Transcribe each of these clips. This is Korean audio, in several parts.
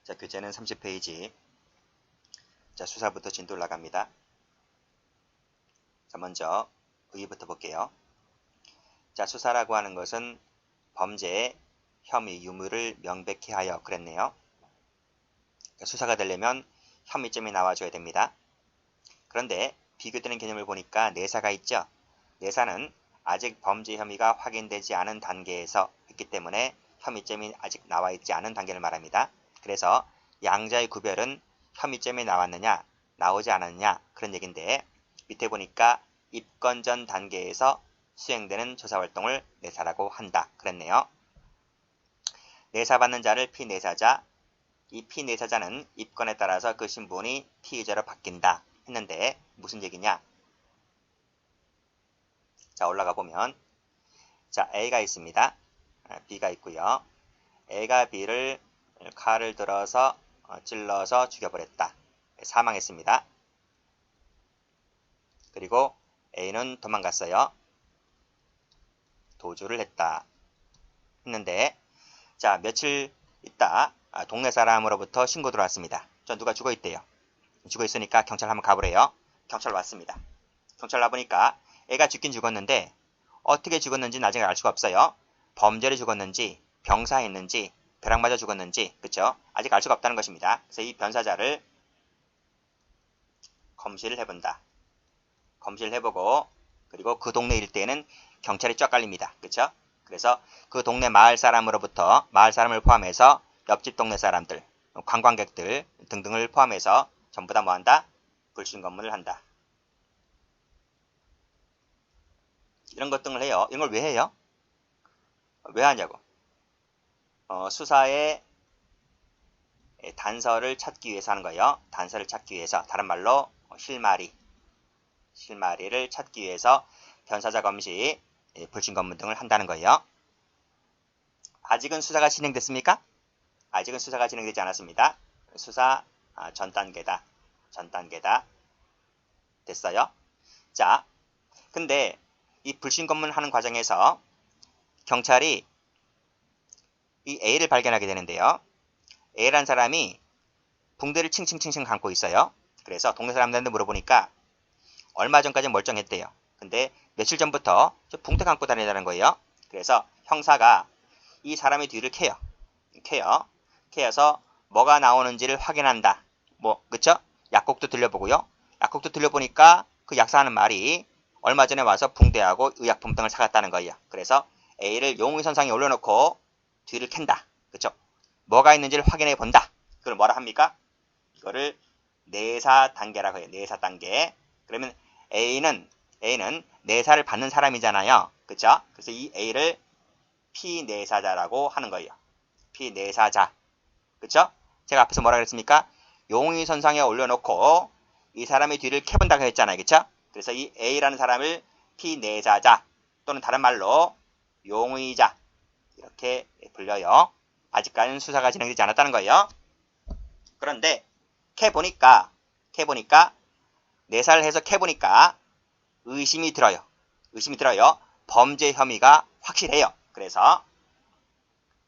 자, 교재는 30페이지. 자, 수사부터 진도 올라갑니다. 자, 먼저 의의부터 볼게요. 자, 수사라고 하는 것은 범죄, 혐의, 유무를 명백히 하여 그랬네요. 수사가 되려면 혐의점이 나와줘야 됩니다. 그런데 비교되는 개념을 보니까 내사가 있죠. 내사는 아직 범죄 혐의가 확인되지 않은 단계에서 했기 때문에 혐의점이 아직 나와 있지 않은 단계를 말합니다. 그래서 양자의 구별은 혐의점이 나왔느냐 나오지 않았느냐 그런 얘기인데, 밑에 보니까 입건 전 단계에서 수행되는 조사활동을 내사라고 한다 그랬네요. 내사받는 자를 피내사자, 이 피내사자는 입건에 따라서 그 신분이 피의자로 바뀐다 했는데 무슨 얘기냐? 자, 올라가 보면 자, A가 있습니다. B가 있고요. A가 B를 칼을 들어서 찔러서 죽여버렸다. 사망했습니다. 그리고 A는 도망갔어요. 도주를 했다 했는데, 자, 며칠 있다 동네 사람으로부터 신고 들어왔습니다. 저 누가 죽어있대요. 죽어있으니까 경찰 한번 가보래요. 경찰 왔습니다. 경찰 와보니까 애가 죽긴 죽었는데 어떻게 죽었는지 나중에 알 수가 없어요. 범죄로 죽었는지 병사했는지 벼락 맞아 죽었는지, 그쵸? 아직 알 수가 없다는 것입니다. 그래서 이 변사자를 검시를 해본다. 검시를 해보고, 그리고 그 동네 일대에는 경찰이 쫙 깔립니다. 그쵸? 그래서 그 동네 마을 사람으로부터, 마을 사람을 포함해서 옆집 동네 사람들, 관광객들 등등을 포함해서 전부 다 뭐한다? 불신검문을 한다. 이런 것 등을 해요. 이런 걸 왜 해요? 왜 하냐고. 수사의 단서를 찾기 위해서 하는 거예요. 단서를 찾기 위해서. 다른 말로 실마리를 찾기 위해서 변사자 검시, 불신검문 등을 한다는 거예요. 아직은 수사가 진행됐습니까? 아직은 수사가 진행되지 않았습니다. 수사 전 단계다. 됐어요. 자, 근데 이 불신검문 하는 과정에서 경찰이 이 A를 발견하게 되는데요. A란 사람이 붕대를 칭칭칭칭 감고 있어요. 그래서 동네 사람들한테 물어보니까 얼마 전까지 멀쩡했대요. 근데 며칠 전부터 붕대 감고 다니다는 거예요. 그래서 형사가 이 사람의 뒤를 캐어서 뭐가 나오는지를 확인한다. 그쵸? 약국도 들려보고요. 약국도 들려보니까 그 약사하는 말이 얼마 전에 와서 붕대하고 의약품 등을 사갔다는 거예요. 그래서 A를 용의선상에 올려놓고 뒤를 캔다. 그쵸? 뭐가 있는지를 확인해 본다. 그걸 뭐라 합니까? 이거를 내사 단계라고 해요. 내사 단계. 그러면 A는 내사를 받는 사람이잖아요. 그쵸? 그래서 이 A를 피내사자라고 하는 거예요. 피내사자. 그쵸? 제가 앞에서 뭐라 그랬습니까? 용의선상에 올려놓고 이 사람의 뒤를 캐본다고 했잖아요. 그쵸? 그래서 이 A라는 사람을 피내사자 또는 다른 말로 용의자 이렇게 불려요. 아직까지는 수사가 진행되지 않았다는 거예요. 그런데 캐보니까 내사를 해서 캐보니까 의심이 들어요. 범죄 혐의가 확실해요. 그래서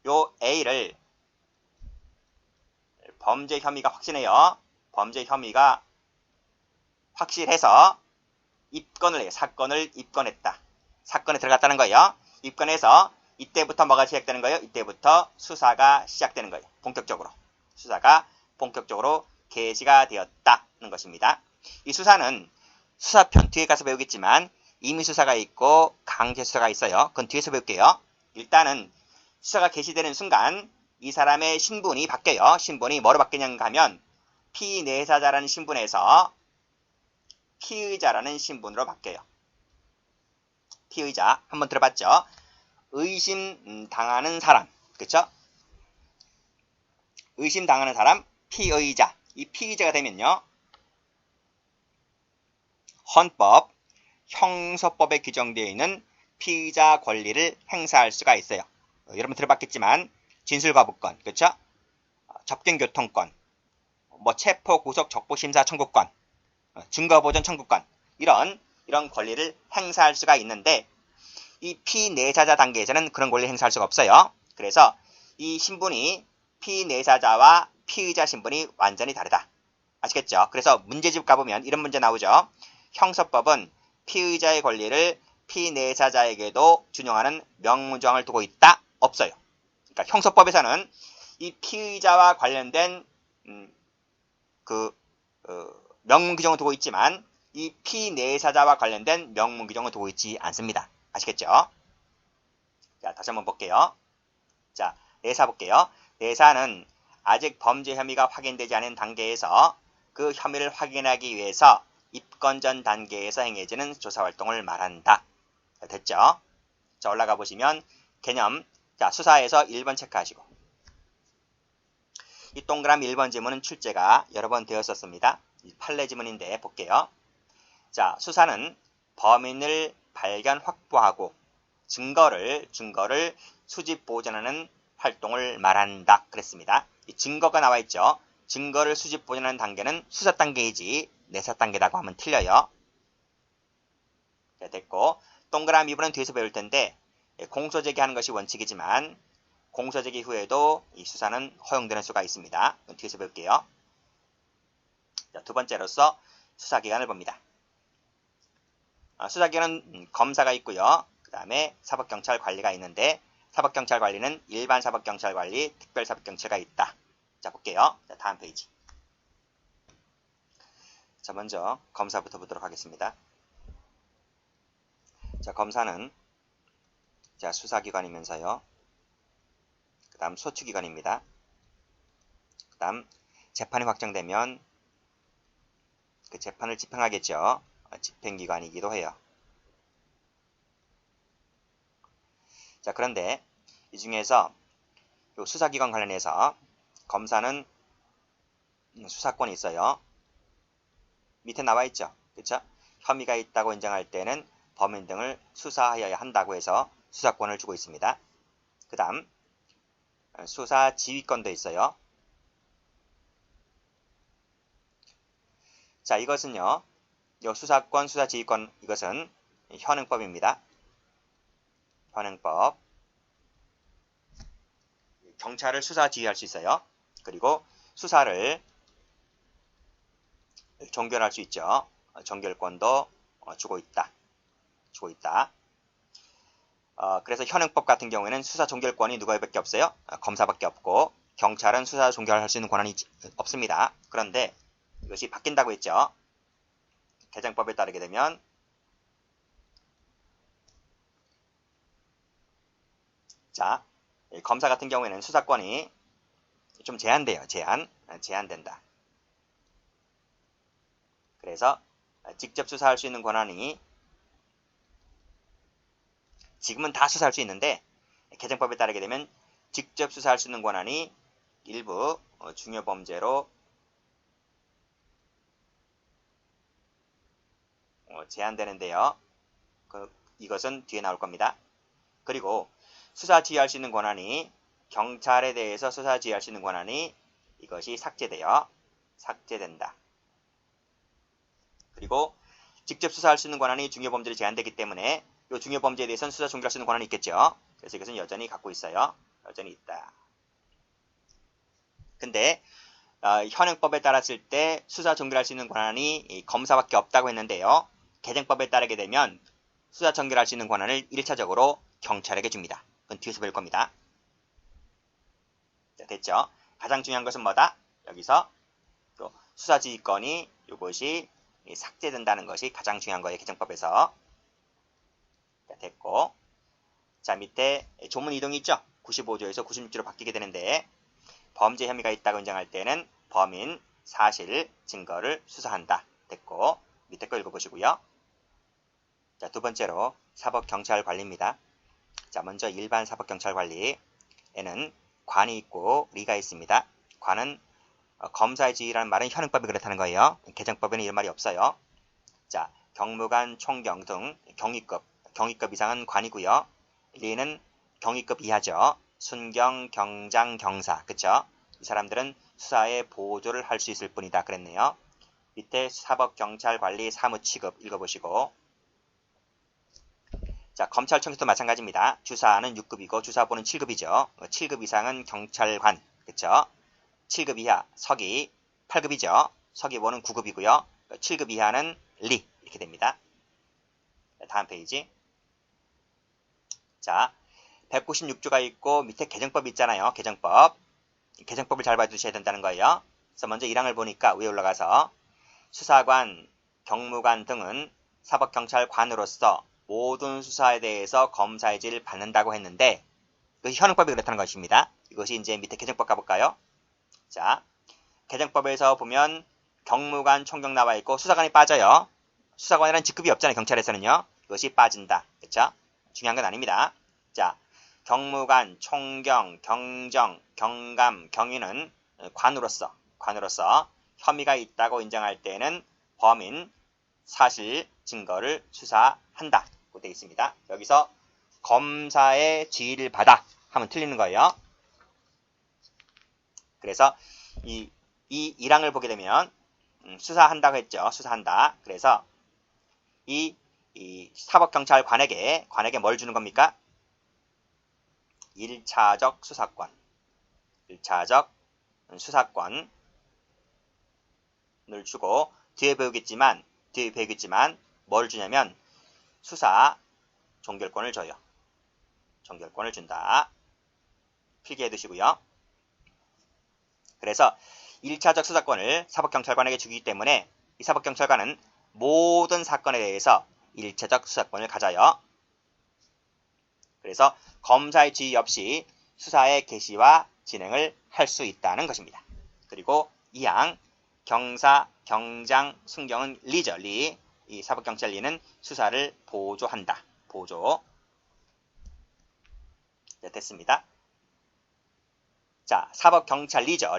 요 A를 범죄 혐의가 확실해요. 범죄 혐의가 확실해서 입건을 해요. 사건을 입건했다. 사건에 들어갔다는 거예요. 입건해서 이때부터 뭐가 시작되는 거예요? 이때부터 수사가 시작되는 거예요. 수사가 본격적으로 개시가 되었다는 것입니다. 이 수사는 수사편 뒤에 가서 배우겠지만 임의수사가 있고 강제수사가 있어요. 그건 뒤에서 배울게요. 일단은 수사가 개시되는 순간 이 사람의 신분이 바뀌어요. 신분이 뭐로 바뀌냐고 하면 피내사자라는 신분에서 피의자라는 신분으로 바뀌어요. 피의자 한번 들어봤죠? 의심당하는 사람, 그쵸? 의심당하는 사람, 피의자. 이 피의자가 되면요, 헌법, 형소법에 규정되어 있는 피의자 권리를 행사할 수가 있어요. 여러분 들어봤겠지만 진술거부권, 그쵸? 접견교통권, 체포, 구속, 적부, 심사 청구권, 증거보전 청구권, 이런 권리를 행사할 수가 있는데 이 피내사자 단계에서는 그런 권리를 행사할 수가 없어요. 그래서 이 신분이 피내사자와 피의자 신분이 완전히 다르다. 아시겠죠? 그래서 문제집 가보면 이런 문제 나오죠. 형사법은 피의자의 권리를 피내사자에게도 준용하는 명문조항을 두고 있다? 없어요. 그러니까 형사법에서는 이 피의자와 관련된 명문 규정을 두고 있지만 이 피내사자와 관련된 명문 규정을 두고 있지 않습니다. 아시겠죠? 자, 다시 한번 볼게요. 자, 내사 볼게요. 내사는 아직 범죄 혐의가 확인되지 않은 단계에서 그 혐의를 확인하기 위해서 입건 전 단계에서 행해지는 조사활동을 말한다. 자, 됐죠? 자, 올라가 보시면 개념, 자, 수사에서 1번 체크하시고 이 동그라미 1번 지문은 출제가 여러 번 되었었습니다. 판례 지문인데 볼게요. 자, 수사는 범인을 발견 확보하고 증거를 수집 보존하는 활동을 말한다. 그랬습니다. 이 증거가 나와 있죠. 증거를 수집 보존하는 단계는 수사 단계이지 내사 단계라고 하면 틀려요. 자, 됐고 동그라미 2번은 뒤에서 배울 텐데 공소 제기하는 것이 원칙이지만 공소 제기 후에도 이 수사는 허용되는 수가 있습니다. 뒤에서 배울게요. 자, 두 번째로서 수사기관을 봅니다. 수사기관은 검사가 있고요. 그 다음에 사법경찰관리가 있는데 사법경찰관리는 일반 사법경찰관리, 특별사법경찰가 있다. 자, 볼게요. 자, 다음 페이지. 자, 먼저 검사부터 보도록 하겠습니다. 자, 검사는 자, 수사기관이면서요. 그 다음 소추기관입니다. 그 다음 재판이 확정되면 그 재판을 집행하겠죠. 집행기관이기도 해요. 자, 그런데 이 중에서 수사기관 관련해서 검사는 수사권이 있어요. 밑에 나와 있죠. 그렇죠? 혐의가 있다고 인정할 때는 범인 등을 수사하여야 한다고 해서 수사권을 주고 있습니다. 그 다음 수사 지휘권도 있어요. 자, 이것은요. 이 수사권, 수사지휘권 이것은 현행법입니다. 현행법. 경찰을 수사 지휘할 수 있어요. 그리고 수사를 종결할 수 있죠. 종결권도 주고 있다. 그래서 현행법 같은 경우에는 수사 종결권이 누가밖에 없어요? 검사밖에 없고 경찰은 수사 종결할 수 있는 권한이 없습니다. 그런데 이것이 바뀐다고 했죠. 개정법에 따르게 되면 자, 검사 같은 경우에는 수사권이 좀 제한돼요. 제한된다. 그래서 직접 수사할 수 있는 권한이 지금은 다 수사할 수 있는데 개정법에 따르게 되면 직접 수사할 수 있는 권한이 일부 중요 범죄로 제한되는데요. 이것은 뒤에 나올 겁니다. 그리고 수사 지휘할 수 있는 권한이 경찰에 대해서 수사 지휘할 수 있는 권한이 이것이 삭제된다. 그리고 직접 수사할 수 있는 권한이 중요 범죄로 제한되기 때문에 이 중요 범죄에 대해서는 수사 종결할 수 있는 권한이 있겠죠. 그래서 이것은 여전히 갖고 있어요. 여전히 있다. 근데 현행법에 따랐을 때 수사 종결할 수 있는 권한이 검사밖에 없다고 했는데요. 개정법에 따르게 되면 수사 종결할 수 있는 권한을 1차적으로 경찰에게 줍니다. 그건 뒤에서 볼 겁니다. 자, 됐죠? 가장 중요한 것은 뭐다? 여기서 또 수사지휘권이 이것이 삭제된다는 것이 가장 중요한 거예요. 개정법에서. 자, 됐고. 자, 밑에 조문 이동이 있죠? 95조에서 96조로 바뀌게 되는데 범죄 혐의가 있다고 인정할 때는 범인, 사실, 증거를 수사한다. 됐고. 밑에 거 읽어보시고요. 자, 두 번째로 사법경찰관리입니다. 자, 먼저 일반 사법경찰관리에는 관이 있고 리가 있습니다. 관은 검사의 지휘라는 말은 현행법이 그렇다는 거예요. 개정법에는 이런 말이 없어요. 자, 경무관, 총경 등 경위급 이상은 관이고요. 리는 경위급 이하죠. 순경, 경장, 경사, 그쵸? 이 사람들은 수사에 보조를 할 수 있을 뿐이다 그랬네요. 밑에 사법경찰관리 사무취급 읽어보시고 자, 검찰청에서도 마찬가지입니다. 주사는 6급이고 주사부는 7급이죠. 7급 이상은 경찰관, 그쵸? 7급 이하 서기 8급이죠. 서기 5는 9급이고요. 7급 이하는 리 이렇게 됩니다. 다음 페이지. 자, 196조가 있고 밑에 개정법이 있잖아요. 개정법. 개정법을 잘 봐주셔야 된다는 거예요. 그래서 먼저 1항을 보니까 위에 올라가서 수사관, 경무관 등은 사법경찰관으로서 모든 수사에 대해서 검사의 지를 받는다고 했는데 이것이 현행법이 그렇다는 것입니다. 이것이 이제 밑에 개정법 가볼까요? 자, 개정법에서 보면 경무관, 총경 나와 있고 수사관이 빠져요. 수사관이라는 직급이 없잖아요. 경찰에서는요. 이것이 빠진다. 그렇죠? 중요한 건 아닙니다. 자, 경무관, 총경, 경정, 경감, 경위는 관으로서 혐의가 있다고 인정할 때는 범인, 사실, 증거를 수사한다. 고 되어 있습니다. 여기서 검사의 지휘를 받아 하면 틀리는 거예요. 그래서 이 1항을 보게 되면 수사한다고 했죠. 수사한다. 그래서 이 사법경찰관에게 뭘 주는 겁니까? 1차적 수사권. 1차적 수사권을 주고 뒤에 배우겠지만 뭘 주냐면 수사 종결권을 줘요. 종결권을 준다. 필기해 두시고요. 그래서 1차적 수사권을 사법경찰관에게 주기 때문에 이 사법경찰관은 모든 사건에 대해서 1차적 수사권을 가져요. 그래서 검사의 지휘 없이 수사의 개시와 진행을 할 수 있다는 것입니다. 그리고 2항 경사, 경장, 순경은 리죠. 리. 이 사법경찰 리는 수사를 보조한다. 보조. 네, 됐습니다. 자, 사법경찰 리죠.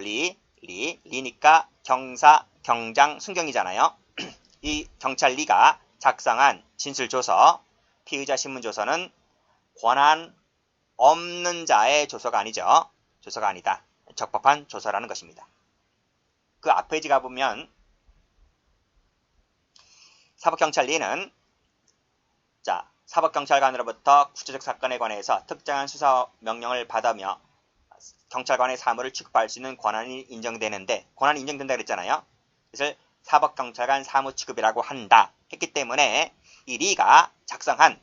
리니까 경사, 경장, 순경이잖아요. 이 경찰 리가 작성한 진술조서, 피의자 신문조서는 권한 없는 자의 조서가 아니죠. 조서가 아니다. 적법한 조서라는 것입니다. 그 앞 페이지 가보면 사법경찰 리는 자, 사법경찰관으로부터 구체적 사건에 관해서 특정한 수사 명령을 받으며 경찰관의 사무를 취급할 수 있는 권한이 인정되는데 권한이 인정된다 그랬잖아요. 그래서 사법경찰관 사무 취급이라고 한다 했기 때문에 이 리가 작성한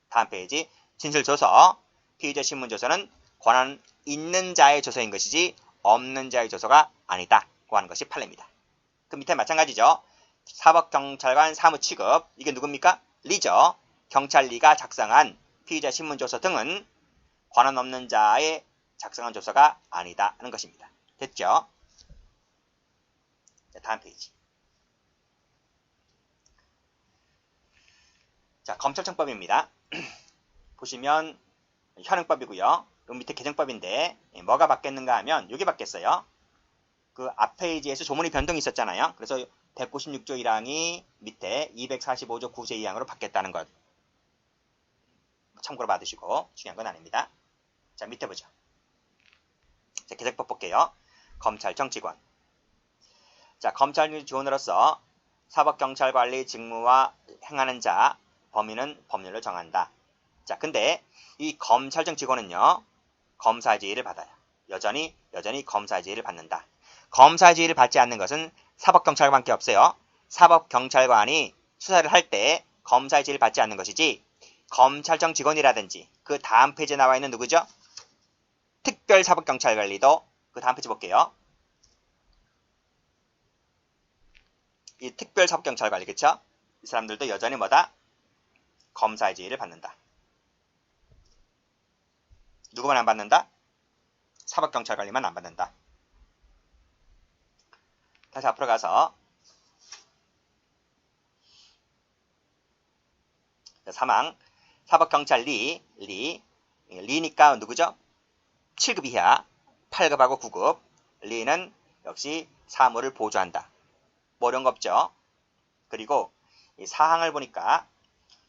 다음 페이지 진술조서, 피의자 신문조서는 권한 있는 자의 조서인 것이지 없는 자의 조서가 아니다 고 하는 것이 판례입니다. 그 밑에 마찬가지죠. 사법경찰관 사무취급 이게 누굽니까? 리죠. 경찰리가 작성한 피의자 신문조서 등은 권한 없는 자의 작성한 조서가 아니다 하는 것입니다. 됐죠? 자, 다음 페이지. 자, 검찰청법입니다. 보시면 현행법이고요. 요 밑에 개정법인데 뭐가 바뀌었는가 하면 이게 바뀌었어요. 그 앞 페이지에서 조문의 변동이 있었잖아요. 그래서 196조 1항이 밑에 245조 9제 2항으로 바뀌었다는 것 참고로 받으시고 중요한 건 아닙니다. 자, 밑에 보죠. 자, 개정법 볼게요. 검찰청직원. 자, 검찰 지원으로서 사법경찰관리 직무와 행하는 자, 범인은 법률로 정한다. 자, 근데 이 검찰청 직원은요, 검사의 지휘를 받아요. 여전히 검사의 지휘를 받는다. 검사의 지휘를 받지 않는 것은 사법경찰관밖에 없어요. 사법경찰관이 수사를 할 때 검사의 지휘를 받지 않는 것이지 검찰청 직원이라든지 그 다음 페이지에 나와 있는 누구죠? 특별사법경찰관리도 그 다음 페이지 볼게요. 이 특별사법경찰관리 그쵸? 이 사람들도 여전히 뭐다? 검사의 지휘를 받는다. 누구만 안 받는다? 사법경찰관리만 안 받는다. 다시 앞으로 가서 3항 사법경찰 리니까 누구죠? 7급 이하 8급하고 9급 리는 역시 사무를 보조한다. 뭐 어려운 거 없죠? 그리고 이 사항을 보니까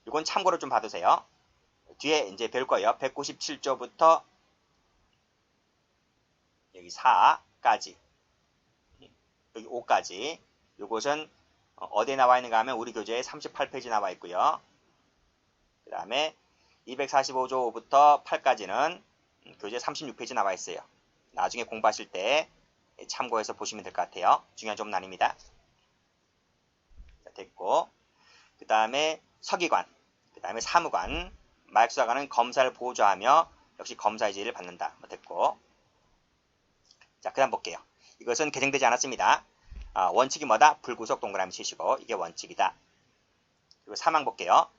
이건 참고로 좀 봐두세요. 뒤에 이제 배울 거예요. 197조부터 여기 4까지 여기 5까지 이것은 어디에 나와 있는가 하면 우리 교재에 38페이지 나와 있고요. 그 다음에 245조 5부터 8까지는 교재 36페이지 나와 있어요. 나중에 공부하실 때 참고해서 보시면 될 것 같아요. 중요한 점은 아닙니다. 자, 됐고, 그 다음에 서기관, 그 다음에 사무관, 마약수사관은 검사를 보조하며 역시 검사의 지위를 받는다. 됐고, 자, 그 다음 볼게요. 이것은 개정되지 않았습니다. 원칙이 뭐다? 불구속 동그라미 치시고 이게 원칙이다. 그리고 사망 볼게요.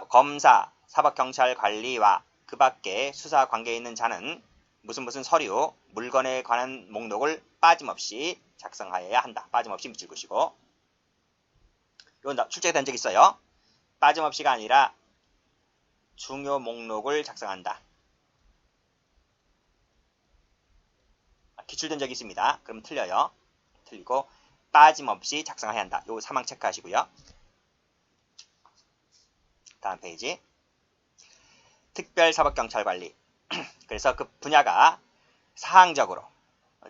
검사, 사법경찰관리와 그 밖에 수사 관계에 있는 자는 무슨 서류, 물건에 관한 목록을 빠짐없이 작성하여야 한다. 빠짐없이 밑줄 그시고, 이건 출제된 적 있어요. 빠짐없이가 아니라 중요 목록을 작성한다. 기출된 적이 있습니다. 그럼 틀려요. 틀리고 빠짐없이 작성해야 한다. 요 사망 체크하시고요. 다음 페이지. 특별사법경찰관리. 그래서 그 분야가 사항적으로,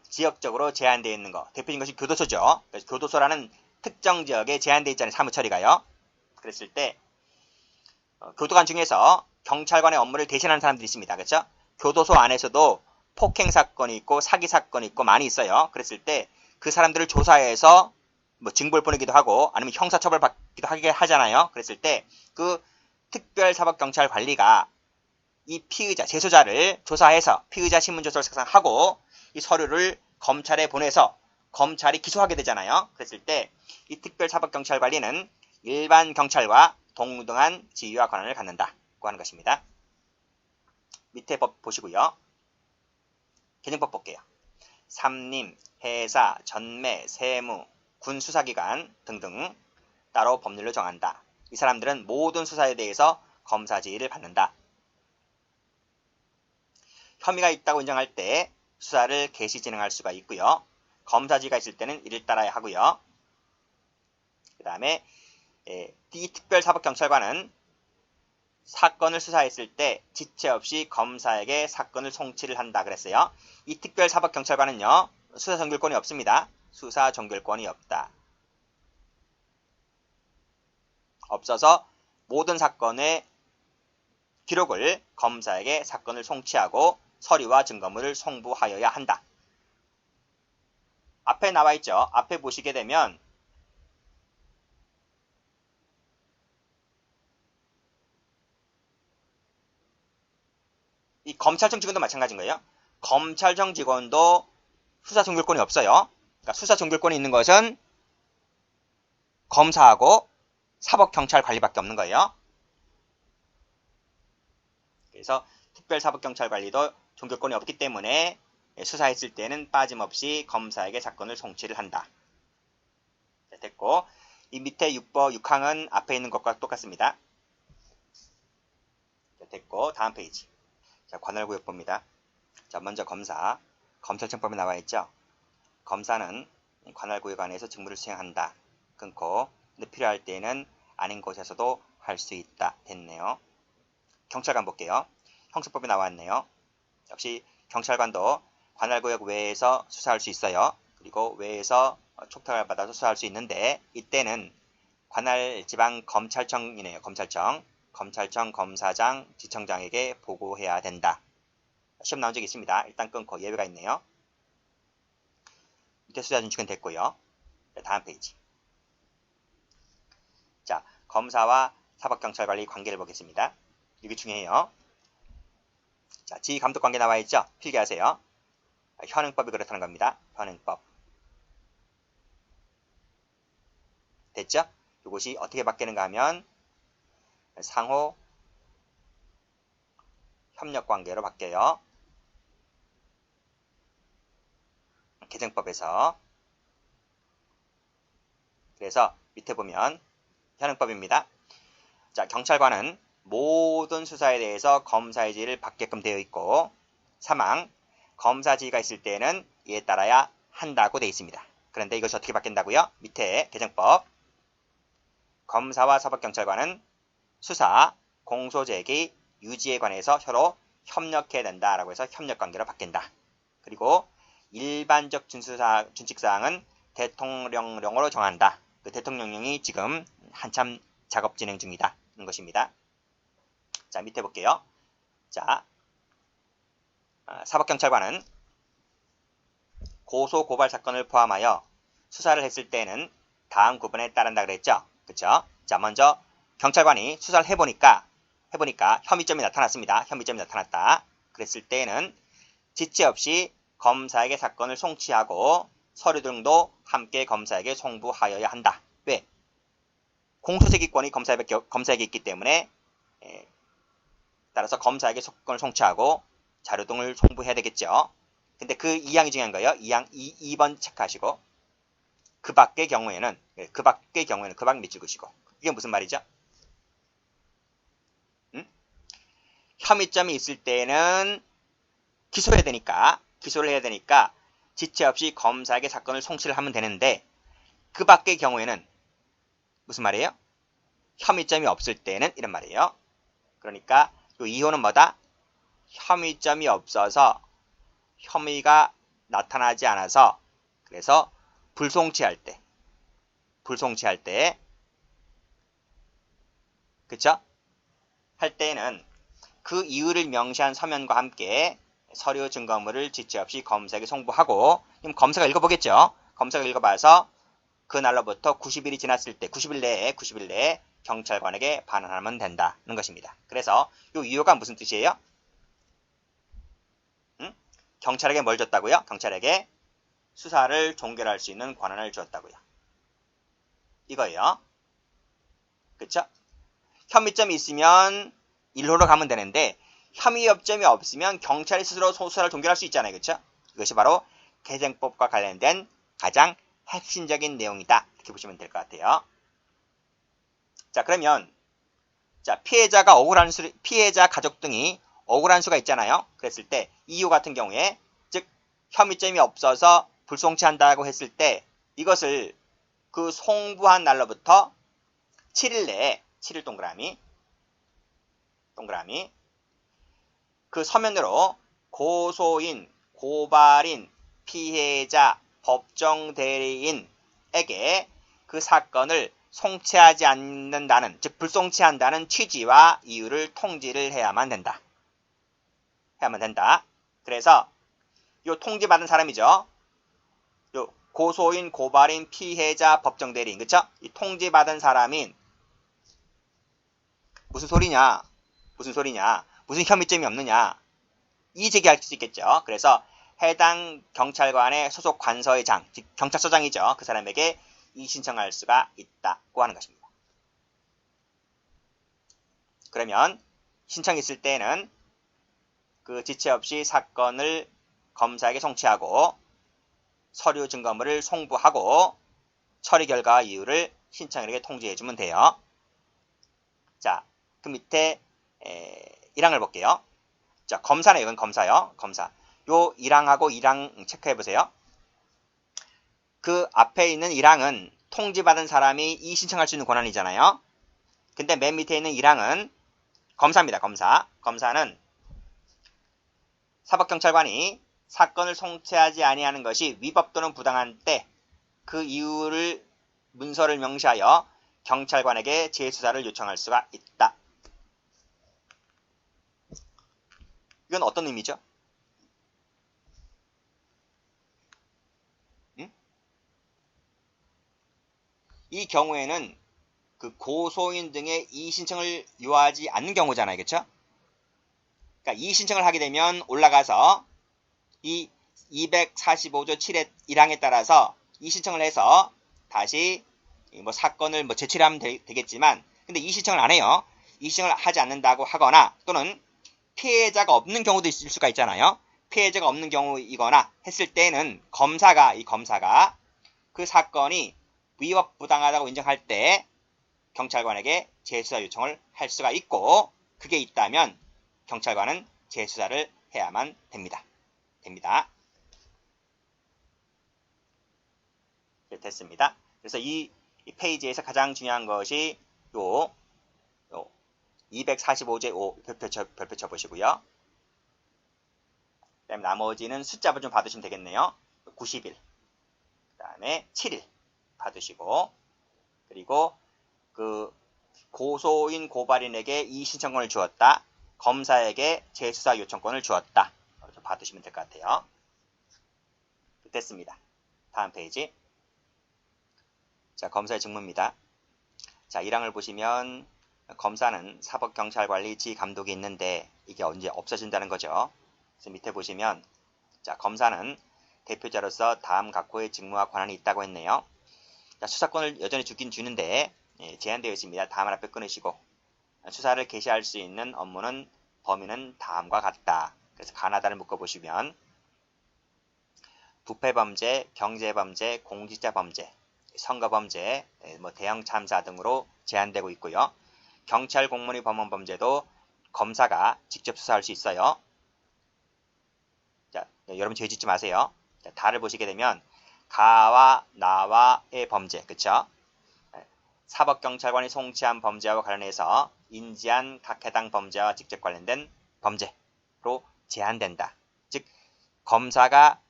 지역적으로 제한되어 있는 거. 대표적인 것이 교도소죠. 그래서 교도소라는 특정 지역에 제한되어 있잖아요. 사무처리가요. 그랬을 때 교도관 중에서 경찰관의 업무를 대신하는 사람들이 있습니다. 그렇죠? 교도소 안에서도 폭행 사건이 있고 사기 사건이 있고 많이 있어요. 그랬을 때 그 사람들을 조사해서 뭐 징벌 보내기도 하고 아니면 형사처벌 받기도 하게 하잖아요. 그랬을 때 그 특별사법경찰관리가 이 피의자, 재소자를 조사해서 피의자 신문조서를 작성하고 이 서류를 검찰에 보내서 검찰이 기소하게 되잖아요. 그랬을 때 이 특별사법경찰관리는 일반 경찰과 동등한 지위와 권한을 갖는다고 하는 것입니다. 밑에 법 보시고요. 개정법 볼게요. 삼림, 회사, 전매, 세무, 군수사기관 등등 따로 법률로 정한다. 이 사람들은 모든 수사에 대해서 검사 지위를 받는다. 혐의가 있다고 인정할 때 수사를 개시 진행할 수가 있고요. 검사 지위가 있을 때는 이를 따라야 하고요. 그 다음에 이 특별사법경찰관은 사건을 수사했을 때 지체 없이 검사에게 사건을 송치를 한다 그랬어요. 이 특별사법경찰관은요. 수사 종결권이 없습니다. 수사 종결권이 없다. 없어서 모든 사건의 기록을 검사에게 사건을 송치하고 서류와 증거물을 송부하여야 한다. 앞에 나와 있죠. 앞에 보시게 되면 이 검찰청 직원도 마찬가지인 거예요. 검찰청 직원도 수사 종결권이 없어요. 그러니까 수사 종결권이 있는 것은 검사하고 사법경찰관리밖에 없는 거예요. 그래서 특별사법경찰관리도 종결권이 없기 때문에 수사했을 때는 빠짐없이 검사에게 사건을 송치를 한다. 됐고, 이 밑에 6항은 앞에 있는 것과 똑같습니다. 됐고, 다음 페이지. 자, 관할구역법입니다. 자, 먼저 검사. 검찰청법에 나와 있죠. 검사는 관할구역 안에서 직무를 수행한다. 끊고, 근데 필요할 때는 아닌 곳에서도 할 수 있다. 됐네요. 경찰관 볼게요. 형사법에 나왔네요. 역시 경찰관도 관할구역 외에서 수사할 수 있어요. 그리고 외에서 촉탁을 받아서 수사할 수 있는데 이때는 관할지방검찰청이네요. 검찰청 검사장, 지청장에게 보고해야 된다. 시험 나온 적이 있습니다. 일단 끊고 예외가 있네요. 밑에 수사 준칙은 됐고요. 다음 페이지. 자, 검사와 사법경찰관리 관계를 보겠습니다. 이게 중요해요. 자, 지휘감독관계 나와 있죠? 필기하세요. 현행법이 그렇다는 겁니다. 현행법. 됐죠? 이것이 어떻게 바뀌는가 하면 상호 협력관계로 바뀌어요. 개정법에서. 그래서 밑에 보면 현행법입니다. 자, 경찰관은 모든 수사에 대해서 검사의 지위를 받게끔 되어 있고 사망, 검사 지위가 있을 때는 이에 따라야 한다고 되어 있습니다. 그런데 이것이 어떻게 바뀐다고요? 밑에 개정법. 검사와 사법경찰관은 수사, 공소제기, 유지에 관해서 서로 협력해야 된다라고 해서 협력관계로 바뀐다. 그리고 일반적 준칙사항은 대통령령으로 정한다. 그 대통령령이 지금 한참 작업 진행 중이다. 는 것입니다. 자, 밑에 볼게요. 자, 사법경찰관은 고소 고발 사건을 포함하여 수사를 했을 때에는 다음 구분에 따른다 그랬죠. 그쵸? 자, 먼저 경찰관이 수사를 해보니까 혐의점이 나타났습니다. 혐의점이 나타났다. 그랬을 때에는 지체 없이 검사에게 사건을 송치하고 서류 등도 함께 검사에게 송부하여야 한다. 왜? 공소제기권이 검사에게 있기 때문에 따라서 검사에게 사건을 송치하고 자료 등을 송부해야 되겠죠. 근데 그 2항이 중요한 거예요. 2항 2번 체크하시고 그 밖의 경우에는 그 밖 밑줄 그시고 이게 무슨 말이죠? 혐의점이 있을 때는 기소를 해야 되니까 지체 없이 검사에게 사건을 송치를 하면 되는데 그 밖의 경우에는 무슨 말이에요? 혐의점이 없을 때는 이런 말이에요. 그러니까 이 2호는 뭐다? 혐의점이 없어서 혐의가 나타나지 않아서 그래서 불송치할 때 그쵸? 할 때에는 그 이유를 명시한 서면과 함께 서류 증거물을 지체 없이 검사에게 송부하고 그럼 검사가 읽어보겠죠. 검사가 읽어봐서 그날로부터 90일이 지났을 때 90일 내에 경찰관에게 반환하면 된다는 것입니다. 그래서 이 이유가 무슨 뜻이에요? 경찰에게 뭘 줬다고요? 경찰에게 수사를 종결할 수 있는 권한을 주었다고요. 이거예요. 그쵸? 혐의점이 있으면 일로로 가면 되는데 혐의점이 없으면 경찰이 스스로 수사를 종결할 수 있잖아요. 그쵸? 이것이 바로 개정법과 관련된 가장 핵심적인 내용이다. 이렇게 보시면 될 것 같아요. 자, 그러면 피해자 가족 등이 억울한 수가 있잖아요. 그랬을 때 이유 같은 경우에 즉 혐의점이 없어서 불송치한다고 했을 때 이것을 그 송부한 날로부터 7일 내에 7일 동그라미 그 서면으로 고소인, 고발인, 피해자, 법정 대리인에게 그 사건을 송치하지 않는다는 즉 불송치한다는 취지와 이유를 통지를 해야만 된다. 그래서 요 통지받은 사람이죠. 요 고소인, 고발인, 피해자, 법정 대리인 그쵸? 이 통지받은 사람인 무슨 소리냐? 무슨 혐의점이 없느냐? 이 제기할 수 있겠죠. 그래서 해당 경찰관의 소속 관서의장, 즉 경찰서장이죠. 그 사람에게 이 신청할 수가 있다고 하는 것입니다. 그러면 신청이 있을 때는 그 지체 없이 사건을 검사에게 송치하고 서류 증거물을 송부하고 처리 결과 이유를 신청인에게 통지해주면 돼요. 자, 그 밑에 1항을 볼게요. 자, 검사네요. 이건 검사요. 검사. 요 1항하고 2항 체크해보세요. 그 앞에 있는 1항은 통지받은 사람이 이 신청할 수 있는 권한이잖아요. 근데 맨 밑에 있는 1항은 검사입니다. 검사는 사법경찰관이 사건을 송치하지 아니하는 것이 위법 또는 부당한 때 그 이유를 문서를 명시하여 경찰관에게 재수사를 요청할 수가 있다. 이건 어떤 의미죠? 이 경우에는 그 고소인 등의 이의 신청을 요하지 않는 경우잖아요. 그쵸? 그러니까 이의 신청을 하게 되면 올라가서 이 245조 7의 1항에 따라서 이의 신청을 해서 다시 사건을 제출하면 되겠지만 근데 이의 신청을 안 해요. 이의 신청을 하지 않는다고 하거나 또는 피해자가 없는 경우도 있을 수가 있잖아요. 피해자가 없는 경우이거나 했을 때는 검사가 그 사건이 위법 부당하다고 인정할 때 경찰관에게 재수사 요청을 할 수가 있고 그게 있다면 경찰관은 재수사를 해야만 됩니다. 됐습니다. 그래서 이 페이지에서 가장 중요한 것이 요 245제 5 별표 쳐보시고요. 그 다음에 나머지는 숫자를 좀 받으시면 되겠네요. 90일, 그 다음에 7일 받으시고 그리고 그 고소인 고발인에게 이의 신청권을 주었다. 검사에게 재수사 요청권을 주었다. 봐두시면 될 것 같아요. 됐습니다. 다음 페이지. 자, 검사의 직무입니다. 자, 1항을 보시면 검사는 사법경찰관리 지감독이 있는데 이게 언제 없어진다는 거죠. 그래서 밑에 보시면 자, 검사는 대표자로서 다음 각호의 직무와 권한이 있다고 했네요. 자, 수사권을 여전히 주긴 주는데 제한되어 있습니다. 다음을 앞에 끊으시고 수사를 개시할 수 있는 업무는 범위는 다음과 같다. 그래서 가나다를 묶어보시면 부패범죄, 경제범죄, 공직자범죄, 선거범죄, 대형 참사 등으로 제한되고 있고요. 경찰 공무원의 범원범죄도 검사가 직접 수사할 수 있어요. 자, 여러분 죄 짓지 마세요. 자, 다를 보시게 되면 가와 나와의 범죄, 그쵸? 사법경찰관이 송치한 범죄와 관련해서 인지한 각 해당 범죄와 직접 관련된 범죄로 제한된다. 즉 검사가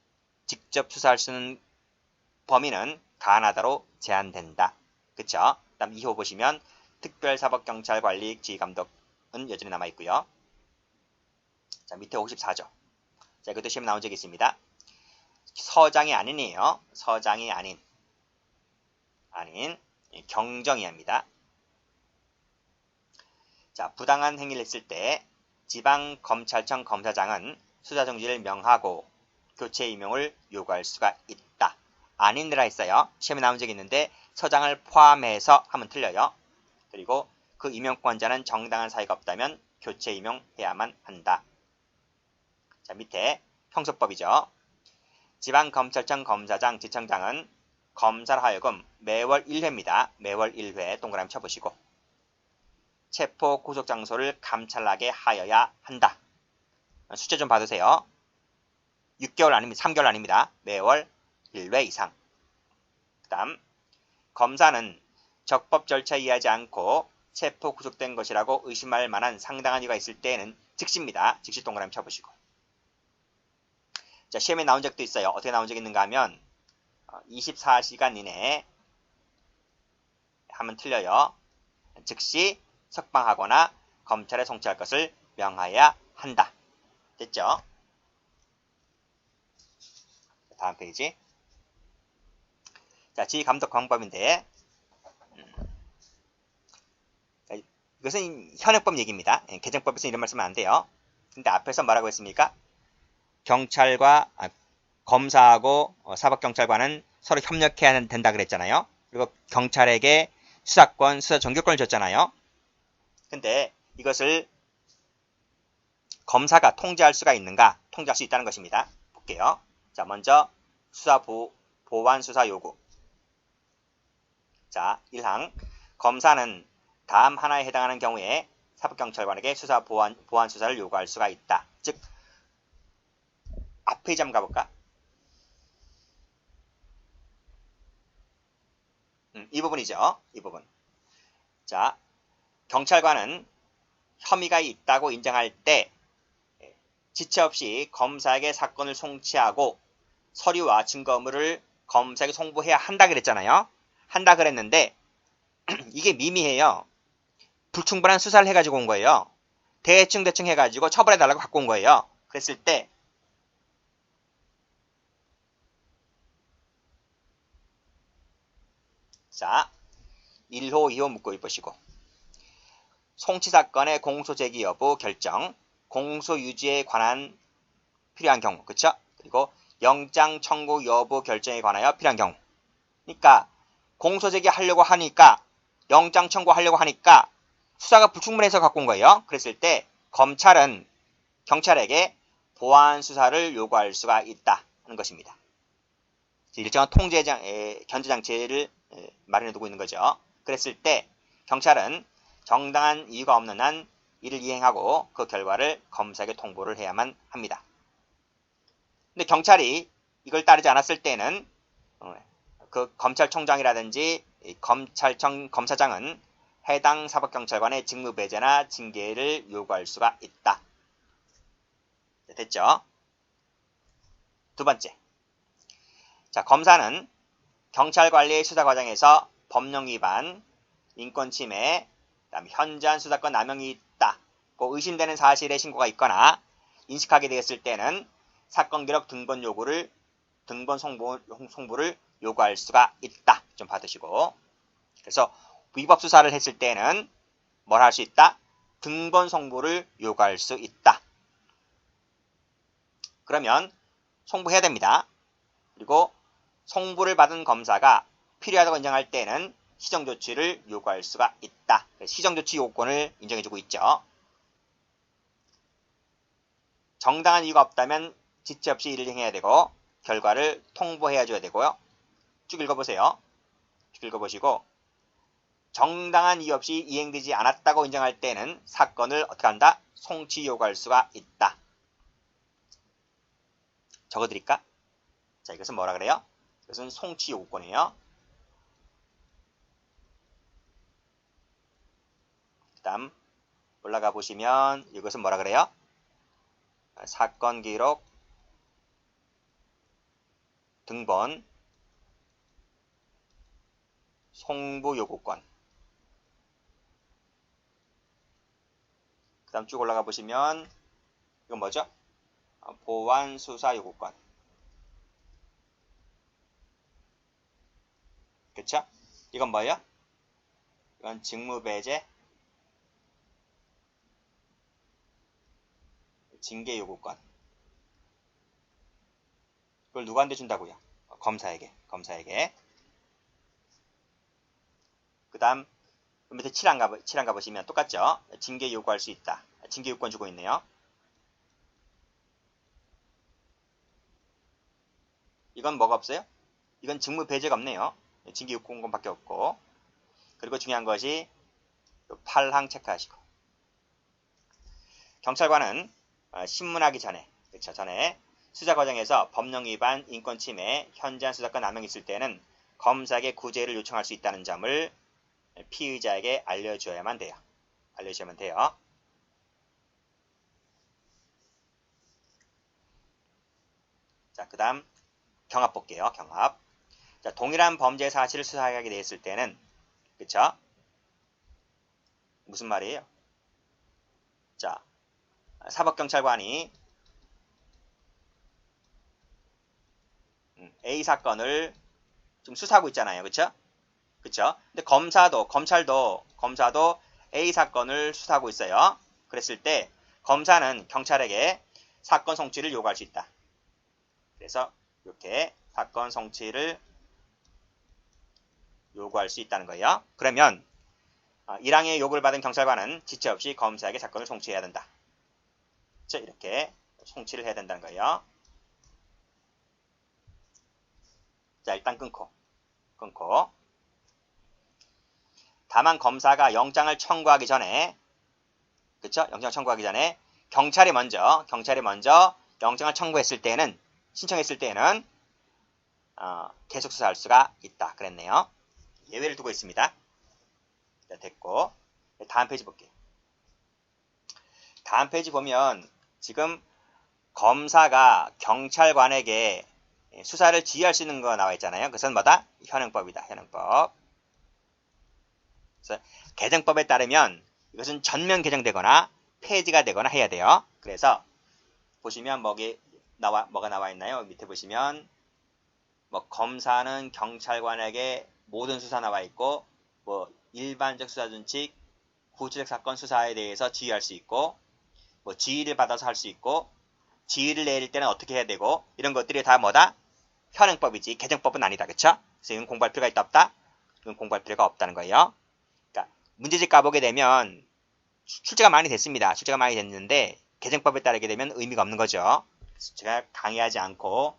직접 수사할 수 있는 범위는 가나다로 제한된다. 그쵸? 그 다음 2호 보시면 특별사법경찰관리 지휘감독은 여전히 남아있고요. 자, 밑에 54조. 자, 이것도 시험에 나온 적이 있습니다. 서장이 아닌이에요. 서장이 아닌 경정이합니다. 자, 부당한 행위를 했을 때 지방검찰청 검사장은 수사 정지를 명하고 교체 임용을 요구할 수가 있다. 아닌이라 했어요. 시험에 나온 적이 있는데 서장을 포함해서 하면 틀려요. 그리고 그 임용권자는 정당한 사유가 없다면 교체 임용해야만 한다. 자, 밑에 형소법이죠. 지방검찰청 검사장, 지청장은 검사로 하여금 매월 1회입니다. 매월 1회 동그라미 쳐보시고 체포 구속 장소를 감찰하게 하여야 한다. 숫자 좀 봐두세요. 6개월 아닙니다. 3개월 아닙니다. 매월 1회 이상. 그 다음 검사는 적법 절차에 의하지 않고 체포 구속된 것이라고 의심할 만한 상당한 이유가 있을 때에는 즉시입니다. 즉시 동그라미 쳐보시고. 자, 시험에 나온 적도 있어요. 어떻게 나온 적이 있는가 하면 24시간 이내에 하면 틀려요. 즉시 석방하거나 검찰에 송치할 것을 명하여야 한다. 됐죠? 다음 페이지. 자, 지휘감독 방법인데 이것은 현행법 얘기입니다. 개정법에서 이런 말씀은 안 돼요. 근데 앞에서 뭐라고 했습니까? 검사하고 사법경찰관은 서로 협력해야 된다 그랬잖아요. 그리고 경찰에게 수사권, 수사 전교권을 줬잖아요. 근데 이것을 검사가 통제할 수가 있는가? 통제할 수 있다는 것입니다. 볼게요. 자, 먼저 보완 수사 요구. 자, 1항 검사는 다음 하나에 해당하는 경우에 사법경찰관에게 수사 보완 수사를 요구할 수가 있다. 즉 앞 페이지 한번 가볼까? 이 부분이죠. 이 부분. 자, 경찰관은 혐의가 있다고 인정할 때 지체 없이 검사에게 사건을 송치하고 서류와 증거물을 검사에게 송부해야 한다 그랬잖아요. 한다 그랬는데 이게 미미해요. 불충분한 수사를 해가지고 온 거예요. 대충 해가지고 처벌해달라고 갖고 온 거예요. 그랬을 때 자, 1호, 2호 묶고 보시고 송치사건의 공소제기 여부 결정, 공소유지에 관한 필요한 경우, 그쵸? 그리고 영장 청구 여부 결정에 관하여 필요한 경우. 그러니까 공소제기 하려고 하니까 영장 청구하려고 하니까 수사가 불충분해서 갖고 온 거예요. 그랬을 때 검찰은 경찰에게 보완 수사를 요구할 수가 있다 하는 것입니다. 일정한 견제장치를 마련해 두고 있는 거죠. 그랬을 때 경찰은 정당한 이유가 없는 한 이를 이행하고 그 결과를 검사에게 통보를 해야만 합니다. 근데 경찰이 이걸 따르지 않았을 때는 그 검찰총장이라든지 검찰청 검사장은 해당 사법경찰관의 직무배제나 징계를 요구할 수가 있다. 됐죠? 두 번째. 자, 검사는 경찰관리의 수사 과정에서 법령 위반, 인권침해, 그다음 현저한 수사권 남용이 있다고 의심되는 사실의 신고가 있거나 인식하게 되었을 때는 사건 기록 등본 송부를 요구할 수가 있다. 좀 받으시고. 그래서 위법 수사를 했을 때는 뭘 할 수 있다? 등본 송부를 요구할 수 있다. 그러면 송부해야 됩니다. 그리고 송부를 받은 검사가 필요하다고 인정할 때는 시정조치를 요구할 수가 있다. 시정조치 요구권을 인정해주고 있죠. 정당한 이유가 없다면 지체 없이 일을 행해야 되고 결과를 통보해야 줘야 되고요. 쭉 읽어보세요. 쭉 읽어보시고 정당한 이유 없이 이행되지 않았다고 인정할 때는 사건을 어떻게 한다? 송치 요구할 수가 있다. 적어드릴까? 자, 이것은 뭐라 그래요? 이것은 송치 요구권이에요. 그 다음 올라가 보시면 이것은 뭐라 그래요? 사건 기록 등본 송부 요구권. 그 다음 쭉 올라가 보시면 이건 뭐죠? 보완 수사 요구권. 그쵸? 이건 뭐예요? 이건 직무배제 징계 요구권. 이걸 누구한테 준다고요? 검사에게. 그 다음 밑에 7안 가보시면 똑같죠? 징계 요구할 수 있다. 징계 요구권 주고 있네요. 이건 뭐가 없어요? 이건 직무 배제가 없네요. 징계 요구권밖에 없고. 그리고 중요한 것이 8항 체크하시고. 경찰관은 신문하기 전에, 그쵸? 전에 수사 과정에서 법령 위반, 인권 침해, 현저한 수사권 남용이 있을 때는 검사에게 구제를 요청할 수 있다는 점을 피의자에게 알려줘야만 돼요. 자, 그 다음 경합 볼게요. 경합. 자, 동일한 범죄 사실을 수사하게 되었을 때는, 그쵸? 무슨 말이에요? 자, 사법경찰관이 A 사건을 지금 수사하고 있잖아요. 그쵸? 근데 검찰도 A 사건을 수사하고 있어요. 그랬을 때 검사는 경찰에게 사건 송치를 요구할 수 있다. 그래서 이렇게 사건 송치를 요구할 수 있다는 거예요. 그러면 1항의 요구를 받은 경찰관은 지체 없이 검사에게 사건을 송치해야 된다. 이렇게 송치를 해야 된다는 거예요. 자, 일단 끊고. 다만 검사가 영장을 청구하기 전에, 그쵸? 영장 청구하기 전에 경찰이 먼저 영장을 신청했을 때는 계속 수사할 수가 있다. 그랬네요. 예외를 두고 있습니다. 자, 됐고. 다음 페이지 볼게요. 다음 페이지 보면 지금 검사가 경찰관에게 수사를 지휘할 수 있는 거 나와 있잖아요. 그것은 뭐다? 현행법이다. 현행법. 그래서 개정법에 따르면 이것은 전면 개정되거나 폐지가 되거나 해야 돼요. 그래서 보시면 뭐가 나와 있나요? 밑에 보시면 뭐 검사는 경찰관에게 모든 수사 나와 있고 뭐 일반적 수사 준칙, 구체적 사건 수사에 대해서 지휘할 수 있고 뭐 지휘를 받아서 할 수 있고 지휘를 내릴 때는 어떻게 해야 되고 이런 것들이 다 뭐다? 현행법이지 개정법은 아니다. 그쵸? 그래서 이건 공부할 필요가 있다 없다? 이건 공부할 필요가 없다는 거예요. 그러니까 문제집 가보게 되면 출제가 많이 됐습니다. 출제가 많이 됐는데 개정법에 따르게 되면 의미가 없는 거죠. 그래서 제가 강의하지 않고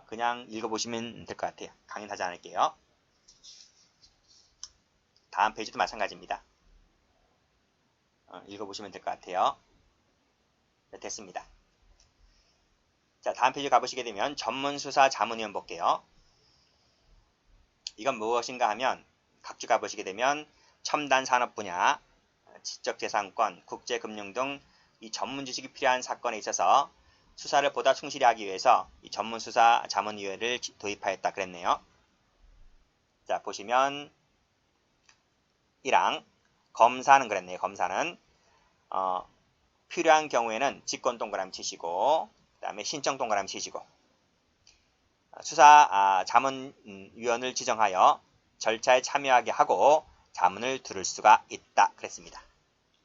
그냥 읽어보시면 될 것 같아요. 강의는 하지 않을게요. 다음 페이지도 마찬가지입니다. 읽어보시면 될 것 같아요. 네, 됐습니다. 자, 다음 페이지 가보시게 되면 전문수사 자문위원 볼게요. 이건 무엇인가 하면 각주 가보시게 되면 첨단 산업 분야, 지적재산권, 국제금융 등 이 전문 지식이 필요한 사건에 있어서 수사를 보다 충실히 하기 위해서 이 전문수사 자문위원회를 도입하였다 그랬네요. 자, 보시면 1항 검사는 그랬네요. 검사는 필요한 경우에는 직권 동그라미 치시고 다음에 신청 동그라미 치시고 수사 자문위원을 지정하여 절차에 참여하게 하고 자문을 들을 수가 있다. 그랬습니다.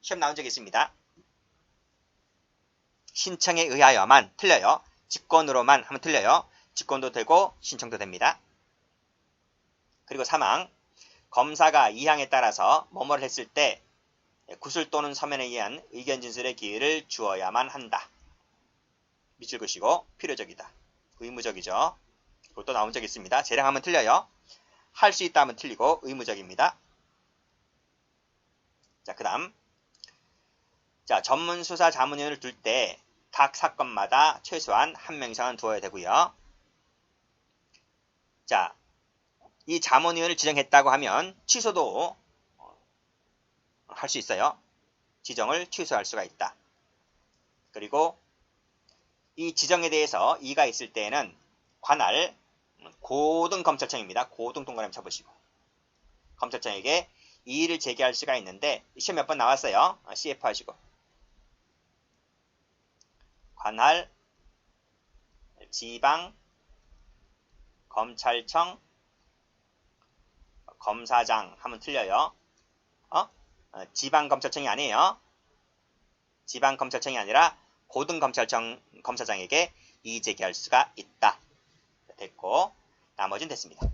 시험 나온 적이 있습니다. 신청에 의하여만 틀려요. 직권으로만 하면 틀려요. 직권도 되고 신청도 됩니다. 그리고 3항 검사가 이 항에 따라서 뭐뭐를 했을 때 구술 또는 서면에 의한 의견 진술의 기회를 주어야만 한다. 밑줄 그시고 필요적이다. 의무적이죠. 그것도 나온 적이 있습니다. 재량하면 틀려요. 할 수 있다 하면 틀리고 의무적입니다. 자, 그 다음 자, 전문수사 자문위원을 둘 때 각 사건마다 최소한 1명 이상은 두어야 되고요. 자, 이 자문위원을 지정했다고 하면 취소도 할 수 있어요. 지정을 취소할 수가 있다. 그리고 이 지정에 대해서 이의가 있을 때에는 관할 고등검찰청입니다. 고등 동그라미 쳐보시고 검찰청에게 이의를 제기할 수가 있는데 시험 몇 번 나왔어요. CF 하시고 관할 지방 검찰청 검사장 하면 틀려요. 지방검찰청이 아니에요. 지방검찰청이 아니라 고등검찰청 검사장에게 이의 제기할 수가 있다. 됐고 나머지는 됐습니다.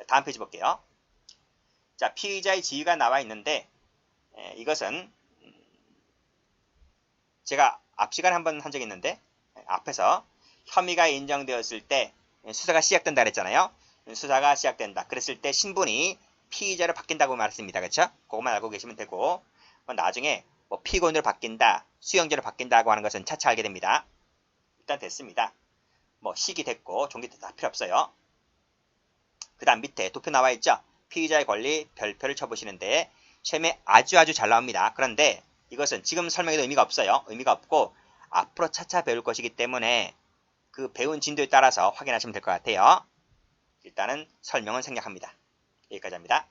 다음 페이지 볼게요. 자, 피의자의 지위가 나와 있는데 이것은 제가 앞 시간에 한번 한 적이 있는데 앞에서 혐의가 인정되었을 때 수사가 시작된다 그랬잖아요. 수사가 시작된다. 그랬을 때 신분이 피의자로 바뀐다고 말했습니다. 그렇죠? 그것만 알고 계시면 되고 나중에 뭐 피고인으로 바뀐다, 수용자로 바뀐다고 하는 것은 차차 알게 됩니다. 일단 됐습니다. 뭐 시기 됐고 종기 됐다 필요 없어요. 그 다음 밑에 도표 나와 있죠? 피의자의 권리 별표를 쳐보시는데 시험에 아주 잘 나옵니다. 그런데 이것은 지금 설명해도 의미가 없어요. 의미가 없고 앞으로 차차 배울 것이기 때문에 그 배운 진도에 따라서 확인하시면 될 것 같아요. 일단은 설명은 생략합니다. 여기까지 합니다.